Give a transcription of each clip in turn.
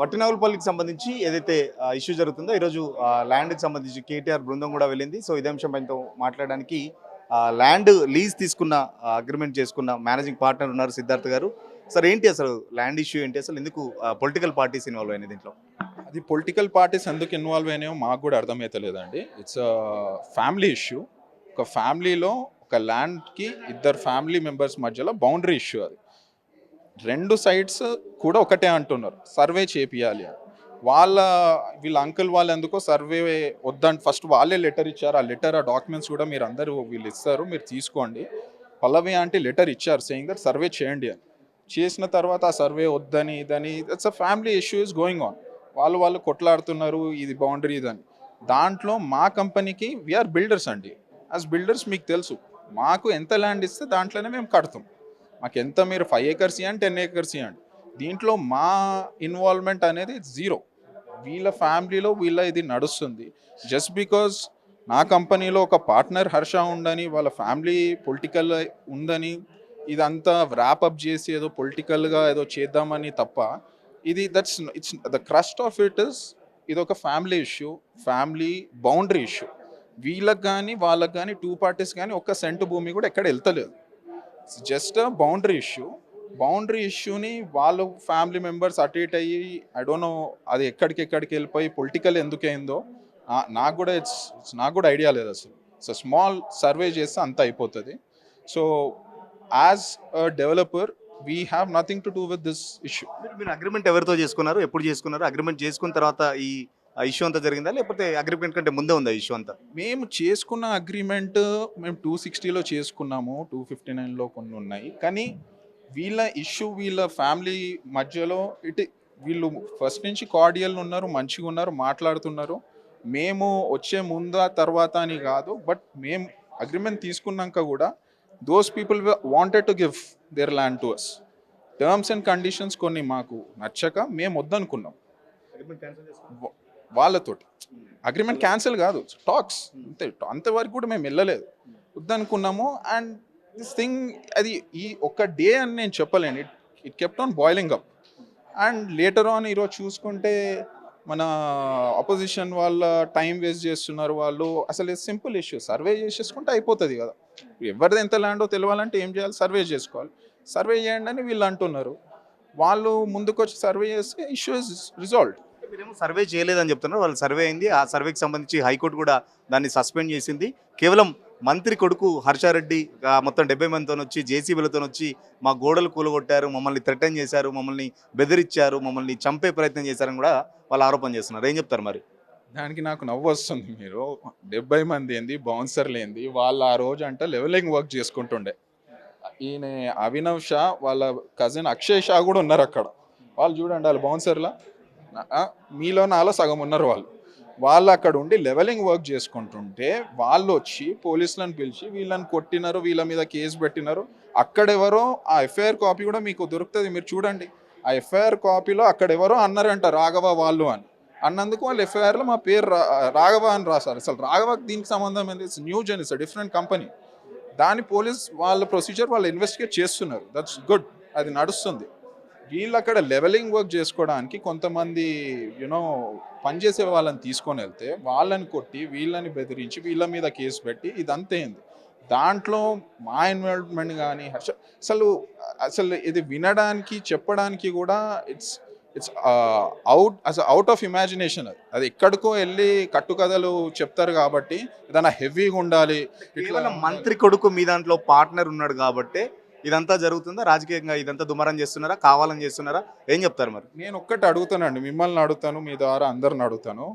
వట్టినాగులపల్లికి సంబంధించి ఏదైతే ఇష్యూ జరుగుతుందో ఈరోజు ల్యాండ్కి సంబంధించి కేటీఆర్ బృందం కూడా వెళ్ళింది. సో ఇదే అంశం పైన మాట్లాడడానికి ల్యాండ్ లీజ్ తీసుకున్న అగ్రిమెంట్ చేసుకున్న మేనేజింగ్ పార్ట్నర్ ఉన్నారు సిద్ధార్థ్ గారు. సార్ ఏంటి అసలు ల్యాండ్ ఇష్యూ ఏంటి, అసలు ఎందుకు పొలిటికల్ పార్టీస్ ఇన్వాల్వ్ అయినాయి దీంట్లో? అది పొలిటికల్ పార్టీస్ ఎందుకు ఇన్వాల్వ్ అయినాయో మాకు కూడా అర్థమవుతలేదండి. It's family issue. ఒక ఫ్యామిలీలో ఒక ల్యాండ్కి ఇద్దరు ఫ్యామిలీ మెంబర్స్ మధ్యలో బౌండరీ ఇష్యూ. అది రెండు సైడ్స్ కూడా ఒకటే అంటున్నారు, సర్వే చేపియాలి అని. వీళ్ళ అంకుల్ వాళ్ళు ఎందుకో సర్వే వద్దంటే ఫస్ట్ వాళ్ళే లెటర్ ఇచ్చారు. ఆ డాక్యుమెంట్స్ కూడా మీరు అందరూ వీళ్ళు ఇస్తారు, మీరు తీసుకోండి. పల్లవి అంటే లెటర్ ఇచ్చారు సేయింగ్ దట్ సర్వే చేయండి అని. చేసిన తర్వాత ఆ సర్వే వద్దని ఇదని it's a family issue is going on. వాళ్ళు కొట్లాడుతున్నారు, ఇది బౌండరీ ఇదని. దాంట్లో మా కంపెనీకి వీఆర్ బిల్డర్స్ అండి. యాజ్ బిల్డర్స్ మీకు తెలుసు, మాకు ఎంత ల్యాండ్ ఇస్తే దాంట్లోనే మేము కడతాం. మాకు ఎంత మీరు 5 acres ఇవ్వండి, 10 acres ఇవ్వండి, దీంట్లో మా ఇన్వాల్వ్మెంట్ అనేది జీరో. వీళ్ళ ఫ్యామిలీలో ఇది నడుస్తుంది. జస్ట్ బికాజ్ నా కంపెనీలో ఒక పార్ట్నర్ హర్ష ఉందని, వాళ్ళ ఫ్యామిలీ పొలిటికల్ ఉందని ఇదంతా ర్యాపప్ చేసి ఏదో పొలిటికల్గా ఏదో చేద్దామని తప్ప, it's the crust of it is ఇది ఒక family issue, family boundary issue. వీళ్ళకి కానీ వాళ్ళకి కానీ 2 parties కానీ ఒక్క సెంటు భూమి కూడా ఎక్కడ వెళ్తలేదు. It's just a boundary issue. Boundary ఇష్యూని వాళ్ళు ఫ్యామిలీ మెంబర్స్ అటు ఇటు అయ్యి ఐ డోంట్ నో అది ఎక్కడికి వెళ్ళిపోయి పొలిటికల్ ఎందుకు అయిందో నాకు కూడా ఐడియా లేదు అసలు. సో స్మాల్ సర్వే చేస్తే అంత అయిపోతుంది. So as a developer we have nothing to do with this issue. మీరు అగ్రిమెంట్ ఎవరితో చేసుకున్నారు, ఎప్పుడు చేసుకున్నారు? అగ్రిమెంట్ చేసుకున్న తర్వాత ఈ ఇష్యూ అంతా జరిగిందా, లేకపోతే అగ్రిమెంట్ కంటే ముందే ఉందా ఇష్యూ అంతా? మేము చేసుకున్న అగ్రిమెంట్ మేము 260లో చేసుకున్నాము, 259లో కొన్ని ఉన్నాయి. కానీ వీళ్ళ ఇష్యూ వీళ్ళ ఫ్యామిలీ మధ్యలో వీళ్ళు ఫస్ట్ నుంచి కార్డియల్ ఉన్నారు, మంచిగా ఉన్నారు, మాట్లాడుతున్నారు. మేము వచ్చే ముందా తర్వాత అని కాదు, బట్ మేము అగ్రిమెంట్ తీసుకున్నాక కూడా those people wanted to give their land to us. Terms and conditions కొన్ని మాకు నచ్చక మేము వద్దనుకున్నాం. వాళ్ళతోటి అగ్రిమెంట్ క్యాన్సిల్ కాదు, టాక్స్ అంతవరకు కూడా మేము వెళ్ళలేదు, వద్దనుకున్నాము. అండ్ దిస్ థింగ్ అది ఈ ఒక్క డే అని నేను చెప్పలేను, it kept on boiling up. And later on ఈరోజు చూసుకుంటే మన అపోజిషన్ వాళ్ళ టైం వేస్ట్ చేస్తున్నారు. వాళ్ళు అసలు సింపుల్ ఇష్యూ, సర్వే చేసేసుకుంటే అయిపోతుంది కదా. ఎవరిది ఎంత ల్యాండో తెలియాలంటే ఏం చేయాలి, సర్వే చేసుకోవాలి. సర్వే చేయండి అని వీళ్ళు అంటున్నారు. వాళ్ళు ముందుకు వచ్చి సర్వే చేస్తే ఇష్యూ ఇస్ రిజాల్వ్డ్. మీరేమో సర్వే చేయలేదని చెప్తున్నారు, వాళ్ళు సర్వే అయింది. ఆ సర్వేకి సంబంధించి హైకోర్టు కూడా దాన్ని సస్పెండ్ చేసింది. కేవలం మంత్రి కొడుకు హర్షారెడ్డి మొత్తం 70 మందితో వచ్చి జేసీబీలతో వచ్చి మా గోడలు కూలగొట్టారు, మమ్మల్ని థ్రెటన్ చేశారు, మమ్మల్ని బెదిరించారు, మమ్మల్ని చంపే ప్రయత్నం చేశారని కూడా వాళ్ళు ఆరోపణ చేస్తున్నారు. ఏం చెప్తారు మరి దానికి? నాకు నవ్వు వస్తుంది. మీరు 70 మంది ఏంది, బౌన్సర్లు ఏంది, వాళ్ళు ఆ రోజు అంటే లెవెలింగ్ వర్క్ చేసుకుంటుండే. ఈయన అభినవ్ షా వాళ్ళ కజిన్ అక్షయ్ షా కూడా ఉన్నారు అక్కడ. వాళ్ళు చూడండి, వాళ్ళు బౌన్సర్లా మీలో నాలో సగం ఉన్నారు. వాళ్ళు అక్కడ ఉండి లెవెలింగ్ వర్క్ చేసుకుంటుంటే వాళ్ళు వచ్చి పోలీసులను పిలిచి వీళ్ళని కొట్టినారు, వీళ్ళ మీద కేసు పెట్టినారు. అక్కడెవరో ఆ ఎఫ్ఐఆర్ కాపీ కూడా మీకు దొరుకుతుంది, మీరు చూడండి. ఆ ఎఫ్ఐఆర్ కాపీలో అక్కడెవరో అన్నారంట రాఘవ వాళ్ళు అని. అన్నందుకు వాళ్ళు ఎఫ్ఐఆర్లో మా పేరు రాఘవ అని రాశారు. అసలు రాఘవకి దీనికి సంబంధం ఏంటి? It's new gen, it's different company. దాని పోలీస్ వాళ్ళ ప్రొసీజర్ వాళ్ళు ఇన్వెస్టిగేట్ చేస్తున్నారు, దట్స్ గుడ్, అది నడుస్తుంది. వీళ్ళు అక్కడ లెవెలింగ్ వర్క్ చేసుకోవడానికి కొంతమంది పనిచేసే వాళ్ళని తీసుకొని వెళ్తే వాళ్ళని కొట్టి వీళ్ళని బెదిరించి వీళ్ళ మీద కేసు పెట్టి ఇదంతా ఏంది? దాంట్లో మా ఇన్వాల్వ్మెంట్ కానీ అసలు ఇది వినడానికి చెప్పడానికి కూడా ఇట్స్ అవుట్ ఆఫ్ ఇమాజినేషన్. అది ఎక్కడికో వెళ్ళి కట్టుకథలు చెప్తారు కాబట్టి ఏదైనా హెవీగా ఉండాలి. ఇట్లా మంత్రి కొడుకు మీ దాంట్లో పార్ట్నర్ ఉన్నాడు కాబట్టి ఇదంతా జరుగుతుందా? రాజకీయంగా ఇదంతా దుమారం చేస్తున్నారా, కావాలని చేస్తున్నారా? ఏం చెప్తారు మరి? నేను ఒక్కటి అడుగుతానండి, మిమ్మల్ని అడుగుతాను, మీ ద్వారా అందరిని అడుగుతాను.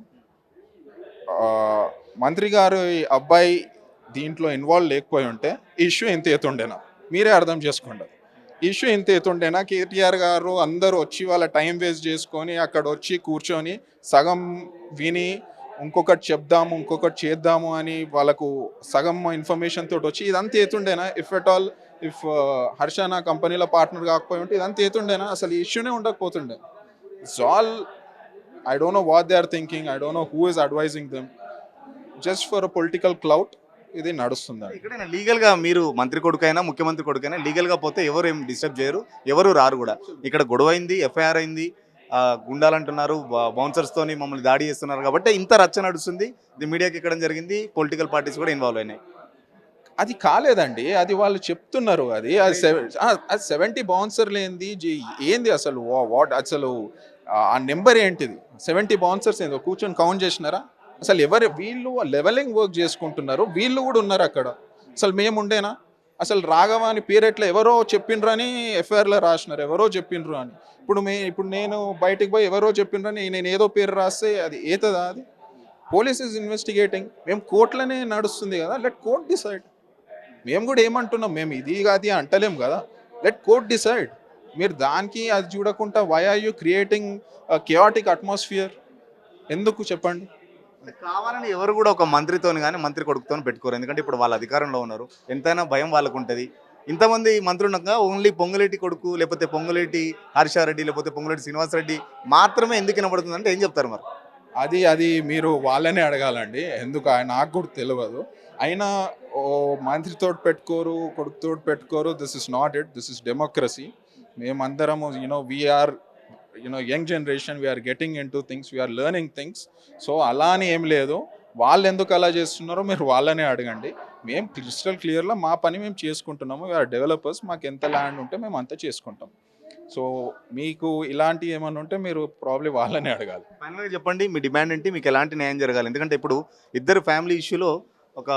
మంత్రి గారు అబ్బాయి దీంట్లో ఇన్వాల్వ్ లేకపోయి ఉంటే ఈ ఇష్యూ ఎంత ఎత్తుండేనా? మీరే అర్థం చేసుకోండి. ఇష్యూ ఎంత ఎత్తుండేనా? కేటీఆర్ గారు అందరూ వచ్చి వాళ్ళ టైం వేస్ట్ చేసుకొని అక్కడ వచ్చి కూర్చొని సగం విని ఇంకొకటి చెప్దాము ఇంకొకటి చేద్దాము అని వాళ్ళకు సగం ఇన్ఫర్మేషన్ తోటి వచ్చి ఇదంతా ఎత్తుండేనా? ఇఫ్ హర్ష నా కంపెనీలో పార్ట్నర్ కాకపోయి ఉంటే ఇదంతా ఎత్తుండేనా? అసలు ఈ ఇష్యూనే ఉండకపోతుండే. It's all I don't know what they are thinking, I don't know who is advising them. Just for a political clout ఇది నడుస్తుంది. ఇక్కడ లీగల్గా మీరు మంత్రి కొడుకైనా ముఖ్యమంత్రి కొడుకైనా లీగల్గా పోతే ఎవరు ఏం డిస్టర్బ్ చేయరు, ఎవరు రారు కూడా. ఇక్కడ గొడవ అయింది, ఎఫ్ఐఆర్ అయింది, గుండాలంటున్నారు, బౌన్సర్స్తోని మమ్మల్ని దాడి చేస్తున్నారు కాబట్టి ఇంత రచ్చ నడుస్తుంది. ఇది మీడియాకి ఎక్కడం జరిగింది, పొలిటికల్ పార్టీస్ కూడా ఇన్వాల్వ్ అయినాయి. అది కాలేదండి. అది వాళ్ళు చెప్తున్నారు. అది 70 బౌన్సర్లు ఏంది? ఏంది అసలు? వాట్ అసలు ఆ నెంబర్ ఏంటిది? 70 బౌన్సర్స్ ఏందో కూర్చొని కౌంట్ చేసినారా? అసలు వీళ్ళు లెవెలింగ్ వర్క్ చేసుకుంటున్నారు. వీళ్ళు కూడా ఉన్నారు అక్కడ. అసలు మేము ఉండేనా? అసలు రాఘవ అని పేరెట్లా ఎవరో చెప్పిండ్రు అని ఎఫ్ఐఆర్లో రాసినారు. ఎవరో చెప్పిండ్రు అని. ఇప్పుడు నేను బయటికి పోయి ఎవరో చెప్పిండ్రని నేను ఏదో పేరు రాస్తే అది ఏతదా అది? Police is investigating. మేము కోర్టులోనే నడుస్తుంది కదా, లెట్ కోర్ట్ డిసైడ్. మేము కూడా ఏమంటున్నాం, మేము ఇది కాదు అంటలేం కదా, లెట్ కోర్ట్ డిసైడ్. మీరు దానికి అది చూడకుండా why are you creating chaotic atmosphere? ఎందుకు చెప్పండి? కావాలని ఎవరు కూడా ఒక మంత్రితోని కానీ మంత్రి కొడుకుతో పెట్టుకోరు. ఎందుకంటే ఇప్పుడు వాళ్ళ అధికారంలో ఉన్నారు, ఎంతైనా భయం వాళ్ళకు ఉంటుంది. ఇంతమంది మంత్రులు ఉండగా ఓన్లీ పొంగులేటి కొడుకు, లేకపోతే పొంగులేటి హర్షారెడ్డి, లేకపోతే పొంగులేటి శ్రీనివాసరెడ్డి మాత్రమే ఎందుకు వినబడుతుంది అంటే ఏం చెప్తారు మరి? అది మీరు వాళ్ళనే అడగాలండి. ఎందుకు నాకు కూడా తెలియదు. అయినా ఓ మంత్రితో పెట్టుకోరు, కొడుకుతో పెట్టుకోరు. This is not it. This is democracy. మేమందరము we are young generation, we are getting into things, we are learning things. So అలా అని ఏం లేదు. వాళ్ళు ఎందుకు అలా చేస్తున్నారో మీరు వాళ్ళనే అడగండి. మేము క్రిస్టల్ క్లియర్లో మా పని మేము చేసుకుంటున్నాము. We are developers. మాకు ఎంత ల్యాండ్ ఉంటే మేము అంతా చేసుకుంటాం. సో మీకు ఇలాంటి ఏమన్నా ఉంటే మీరు ప్రాబ్లీ వాళ్ళనే అడగాలి. ఫైనల్గా చెప్పండి, మీ డిమాండ్ ఏంటి? మీకు ఎలాంటి న్యాయం జరగాలి? ఎందుకంటే ఇప్పుడు ఇద్దరు ఫ్యామిలీ ఇష్యూలో ఒక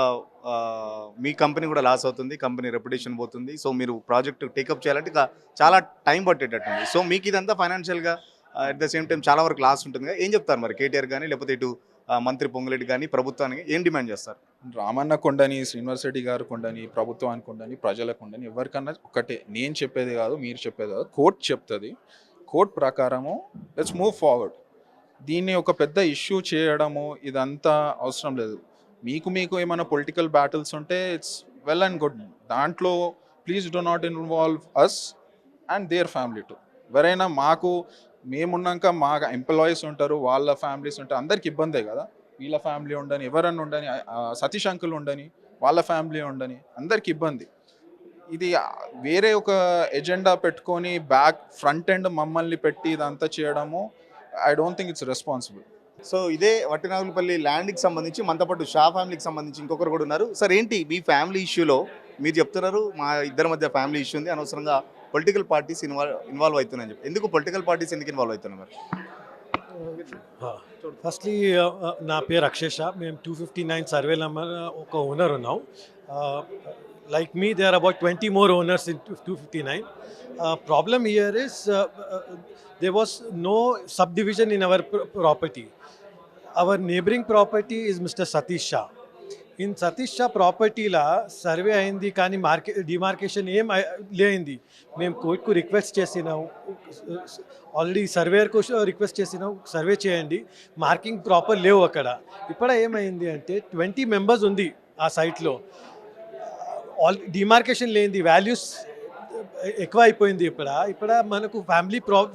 మీ కంపెనీ కూడా లాస్ అవుతుంది, కంపెనీ రెప్యుటేషన్ పోతుంది. సో మీరు ప్రాజెక్ట్ టేకప్ చేయాలంటే ఇక చాలా టైం పట్టేటట్టుంది. సో మీకు ఇదంతా ఫైనాన్షియల్గా అట్ ద సేమ్ టైం చాలా వరకు లాస్ ఉంటుంది కదా, ఏం చెప్తారు మరి కేటీఆర్ కానీ, లేకపోతే ఇటు మంత్రి పొంగులేటి కానీ, ప్రభుత్వానికి ఏం డిమాండ్ చేస్తారు? రామన్న కొండని, శ్రీనివాస్ రెడ్డి గారు కొండని, ప్రభుత్వానికి కొండని, ప్రజలకు కొండని, ఎవరికన్నా ఒకటే. నేను చెప్పేది కాదు, మీరు చెప్పేది కాదు, కోర్టు చెప్తుంది. కోర్టు ప్రకారము లెట్స్ మూవ్ ఫార్వర్డ్. దీన్ని ఒక పెద్ద ఇష్యూ చేయడము ఇదంతా అవసరం లేదు. మీకు ఏమైనా పొలిటికల్ బ్యాటిల్స్ ఉంటే ఇట్స్ వెల్ అండ్ గుడ్. దాంట్లో please do not involve us and their family too. ఎవరైనా మేమున్నాక మా ఎంప్లాయీస్ ఉంటారు, వాళ్ళ ఫ్యామిలీస్ ఉంటారు, అందరికి ఇబ్బందే కదా. వీళ్ళ ఫ్యామిలీ ఉండని, ఎవరన్నా ఉండని, సతీష్ అంకుల్ ఉండని, వాళ్ళ ఫ్యామిలీ ఉండని, అందరికి ఇబ్బంది. ఇది వేరే ఒక ఎజెండా పెట్టుకొని ఫ్రంట్ ఎండ్ మమ్మల్ని పెట్టి ఇదంతా చేయడము I don't think it's responsible. So ఇదే వట్టినాగులపల్లి ల్యాండ్కి సంబంధించి మనతో పాటు షా ఫ్యామిలీకి సంబంధించి ఇంకొకరు కూడా ఉన్నారు. సార్ ఏంటి మీ ఫ్యామిలీ ఇష్యూలో మీరు చెప్తున్నారు మా ఇద్దరి మధ్య ఫ్యామిలీ ఇష్యూ ఉంది, అనవసరంగా పొలిటికల్ పార్టీస్ ఇన్వాల్వ్ అవుతున్నాయని చెప్పి, ఎందుకు పొలిటికల్ పార్టీస్ ఎందుకు ఇన్వాల్వ్ అవుతున్నారు మరి? ఫస్ట్లీ నా పేరు అక్షేష. మేము 259 సర్వే నెంబర్ ఒక ఓనర్ ఉన్నాం. Like me they are about 20 more owners in 259. Problem here is there was no subdivision in our property. Our neighboring property is Mr. Satish Shah. In Satish Shah property la survey అయింది కానీ demarcation ఏం లేయింది. మేము కోర్టుకు request చేసినాం, already సర్వేయర్కు request చేసినాం, survey చేయండి, marking proper లేవు అక్కడ. ఇప్పుడు ఏమైంది అంటే 20 మెంబర్స్ ఉంది ఆ సైట్లో, డిమార్కేషన్ లేనిది, వాల్యూస్ ఎక్కువ అయిపోయింది. ఇప్పుడు మనకు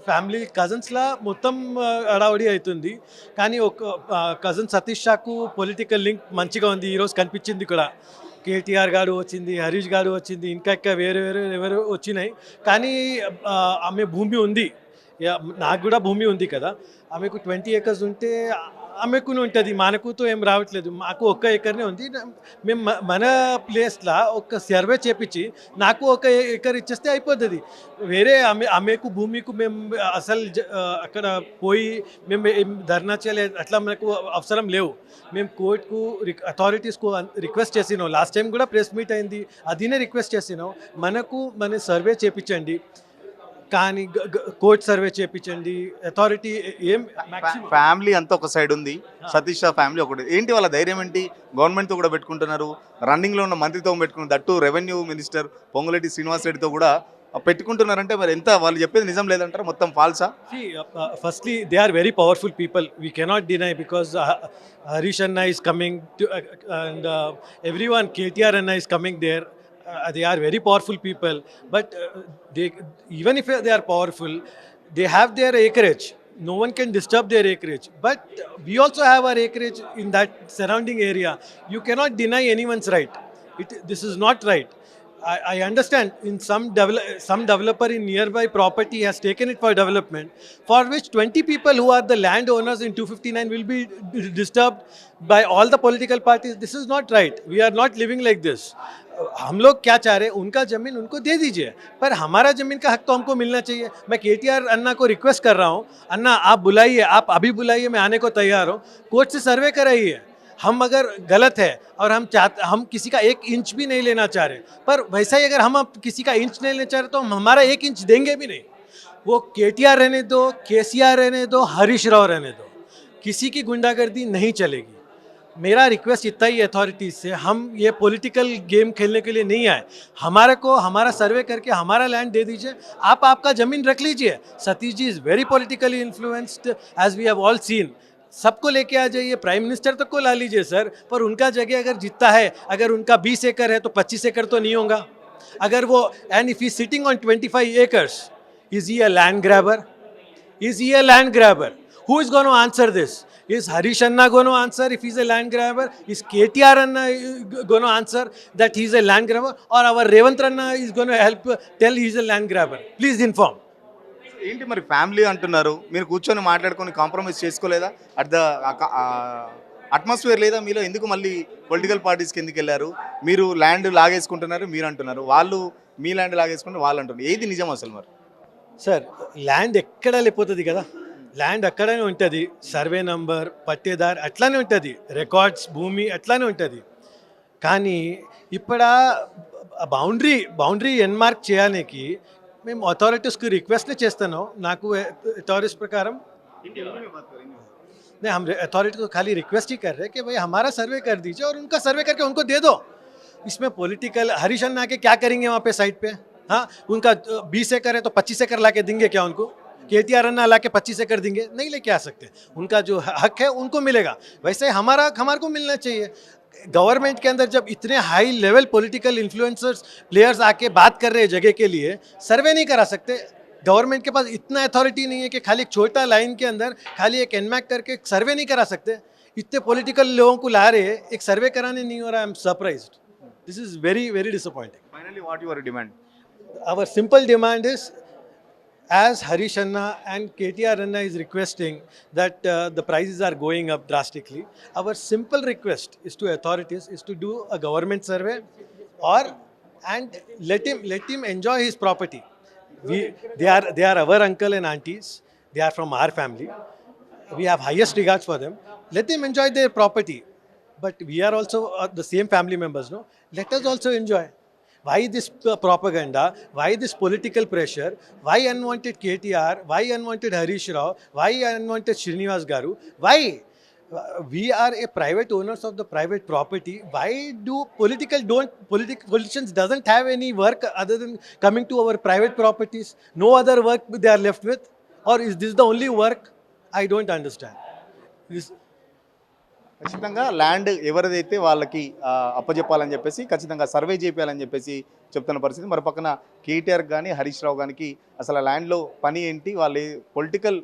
ఫ్యామిలీ కజిన్స్లా మొత్తం అడావడి అవుతుంది. కానీ ఒక కజిన్ సతీష్ షాకు పొలిటికల్ లింక్ మంచిగా ఉంది. ఈరోజు కనిపించింది కూడా, కేటీఆర్ గారు వచ్చింది, హరీష్ గారు వచ్చింది, ఇంకా వేరే ఎవరు వచ్చినాయి. కానీ ఆమె భూమి ఉంది, నాకు కూడా భూమి ఉంది కదా. ఆమెకు 20 acres ఉంటే ఆమెకు ఉంటుంది, మనకుతో ఏం రావట్లేదు. మాకు 1 acre ఉంది. మేము మన ప్లేస్లో ఒక సర్వే చేపించి నాకు 1 acre ఇచ్చేస్తే అయిపోతుంది. వేరే ఆమెకు భూమికి మేము అసలు అక్కడ పోయి మేము ధర్నా చేయలేదు, అట్లా మనకు అవసరం లేవు. మేము కోర్టుకు అథారిటీస్కు రిక్వెస్ట్ చేసినాం. లాస్ట్ టైం కూడా ప్రెస్ మీట్ అయింది, అదినే రిక్వెస్ట్ చేసినాం, మన సర్వే చేపించండి, కానీ కోర్ట్ సర్వే చేయించండి. అథారిటీ ఏం ఫ్యామిలీ అంతా ఒక సైడ్ ఉంది, సతీష్ షా ఫ్యామిలీ ఒకటి. ఏంటి వాళ్ళ ధైర్యం ఏంటి? గవర్నమెంట్తో కూడా పెట్టుకుంటున్నారు, రన్నింగ్లో ఉన్న మంత్రితో పెట్టుకున్నారు, that revenue minister Ponguleti Srinivas రెడ్డితో కూడా పెట్టుకుంటున్నారంటే మరి ఎంత వాళ్ళు చెప్పేది నిజం లేదంటారా, మొత్తం ఫాల్సా? Firstly they are very powerful people, we cannot deny, because Harish అన్న is coming and everyone, KTR అన్న is coming there. They are very powerful people, but even if they are powerful, they have their acreage. No one can disturb their acreage, but we also have our acreage in that surrounding area. You cannot deny anyone's right. This is not right. I understand in some developer in nearby property has taken it for development, for which 20 people who are the landowners in 259 will be disturbed by all the political parties. This is not right. We are not living like this. हम लोग क्या चाह रहे हैं, उनका ज़मीन उनको दे दीजिए, पर हमारा ज़मीन का हक तो हमको मिलना चाहिए. मैं केटीआर अन्ना को रिक्वेस्ट कर रहा हूँ, अन्ना आप बुलाइए, आप अभी बुलाइए, मैं आने को तैयार हूँ. कोर्ट से सर्वे कराइए. हम अगर गलत है और हम किसी का 1 इंच भी नहीं लेना चाह रहे, पर वैसा ही अगर हम अब किसी का इंच नहीं लेना चाह रहे तो हम हमारा 1 इंच देंगे भी नहीं. वो केटीआर रहने दो, केसीआर रहने दो, हरीश राव रहने दो, किसी की गुंडागर्दी नहीं चलेगी. मेरा रिक्वेस्ट इतना ही अथॉरिटीज़ से, हम ये पॉलिटिकल गेम खेलने के लिए नहीं आए. हमारे को हमारा सर्वे करके हमारा लैंड दे दीजिए, आप आपका ज़मीन रख लीजिए. Satish ji is very politically influenced as we have all seen. सबको लेके आ जाइए, प्राइम मिनिस्टर तक को ला लीजिए सर, पर उनका जगह अगर जीतता है, अगर उनका 20 एकड़ है तो 25 एकड़ तो नहीं होगा. अगर वो, and if he sitting on 25 acres, is he a land grabber? Is he a land grabber? Who is going to answer this? Is Harish Anna going to answer if he's a land grabber? Is KTR Anna going to answer that he's a land grabber? Or our Revant Anna is going to help tell he's a land grabber? Please inform. ఏంటి మరి family అంటున్నారు, మీరు కూర్చొని మాట్లాడుకొని compromise చేసుకోలేదా? At the atmosphere లేదా మీలో? ఎందుకు మళ్ళీ పొలిటికల్ పార్టీస్కి ఎందుకు వెళ్ళారు? మీరు ల్యాండ్ లాగేసుకుంటున్నారు మీరు అంటున్నారు, వాళ్ళు మీ ల్యాండ్ లాగేసుకుంటే వాళ్ళు అంటున్నారు. ఏది నిజం అసలు మరి? సార్, ల్యాండ్ ఎక్కడ లేకపోతుంది కదా, ల్యాండ్ అక్కడనే ఉంటుంది. సర్వే నంబర్, పట్టేదార్ అట్లానే ఉంటుంది, రికార్డ్స్, భూమి అట్లానే ఉంటుంది. కానీ ఇప్పుడు బౌండరీ ఎన్మార్క్ చేయడానికి మేము అథారిటీస్కి రిక్వెస్ట్ చేస్తాను. నాకు अथॉरिटीज प्रकार नहीं, हम अथॉरिटी को खाली रिक्वेस्ट ही कर रहे हैं कि भाई हमारा सर्वे कर दीजिए और उनका सर्वे करके उनको दे दो. इसमें पॉलिटिकल हरीश अन्ना के क्या करेंगे वहाँ पे साइड पे? हाँ, उनका 20 एकड़ है तो 25 एकड़ ला के देंगे क्या उनको? केटीआर अन्ना ला के 25 एकड़ देंगे? नहीं लेके आ सकते. उनका जो हक है उनको मिलेगा. वैसे हमारा हक हमारे को मिलना चाहिए. गवर्नमेंट के अंदर जब इतने high level political influencers players आके बात कर रहे हैं जगह के लिए, सर्वे नहीं करा सकते. गवर्नमेंट के पास इतना अथॉरिटी नहीं है कि खाली एक छोटा लाइन के अंदर खाली एक एनमैक करके सर्वे नहीं करा सकते. इतने पॉलिटिकल लोगों को ला रहे हैं, एक सर्वे कराने नहीं हो रहा. I am surprised. This is very very disappointing. Finally what your demand? Our simple demand is, as Harish Anna and KTR Anna is requesting that the prices are going up drastically, our simple request is to authorities is to do a government survey, or and let him enjoy his property. They are our uncle and aunties. They are from our family. We have highest regards for them. Let them enjoy their property. But we are also the same family members, no? Let us also enjoy. Why this propaganda? Why this political pressure? Why unwanted KTR? Why unwanted Harish Rao? Why unwanted Srinivas Garu? Why? We are a private owners of the private property. Why do politicians doesn't have any work other than coming to our private properties? No other work they are left with? Or is this the only work? I don't understand. This, ఖచ్చితంగా land ఎవరిదైతే వాళ్ళకి అప్పచెప్పాలని చెప్పేసి, ఖచ్చితంగా survey చేయాలని చెప్పేసి చెప్తున్న పరిస్థితి. మరి పక్కన కేటీఆర్ కానీ హరీష్ రావు గారికి అసలు ల్యాండ్లో పని ఏంటి, వాళ్ళు పొలిటికల్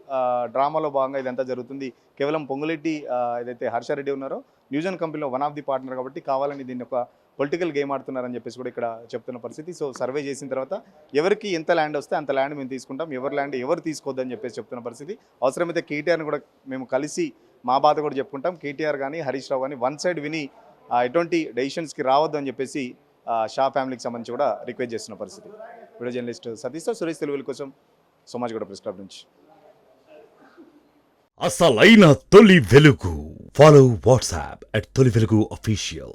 డ్రామాలో భాగంగా ఇదంతా జరుగుతుంది. కేవలం పొంగులెట్టి ఏదైతే హర్షారెడ్డి ఉన్నారో న్యూజన్ కంపెనీలో వన్ ఆఫ్ ది పార్ట్నర్ కాబట్టి కావాలని దీన్ని ఒక పొలిటికల్ గేమ్ ఆడుతున్నారని చెప్పేసి కూడా ఇక్కడ చెప్తున్న పరిస్థితి. సో సర్వే చేసిన తర్వాత ఎవరికి ఎంత ల్యాండ్ వస్తే అంత ల్యాండ్ మేము తీసుకుంటాం, ఎవరి ల్యాండ్ ఎవరు తీసుకోవద్దని చెప్పేసి చెప్తున్న పరిస్థితి. అవసరమైతే కేటీఆర్ని కూడా మేము కలిసి మా బాధ కూడా చెప్పుకుంటాం. కేటీఆర్ కానీ హరీష్ రావు కానీ వన్ సైడ్ విని ఎటువంటి డెసిషన్స్కి రావద్దు అని చెప్పేసి షా ఫ్యామిలీకి సంబంధించి కూడా రిక్వెస్ట్ చేస్తున్న పరిస్థితి. వీడియో జర్నలిస్ట్ సతీష్తో సురేష్ తెలుగుల కోసం సోమాజిగూడ ప్రెస్ క్లబ్ నుంచి. అసలైన తొలి వెలుగు. ఫాలో వాట్సాప్ @తొలి వెలుగు అఫీషియల్.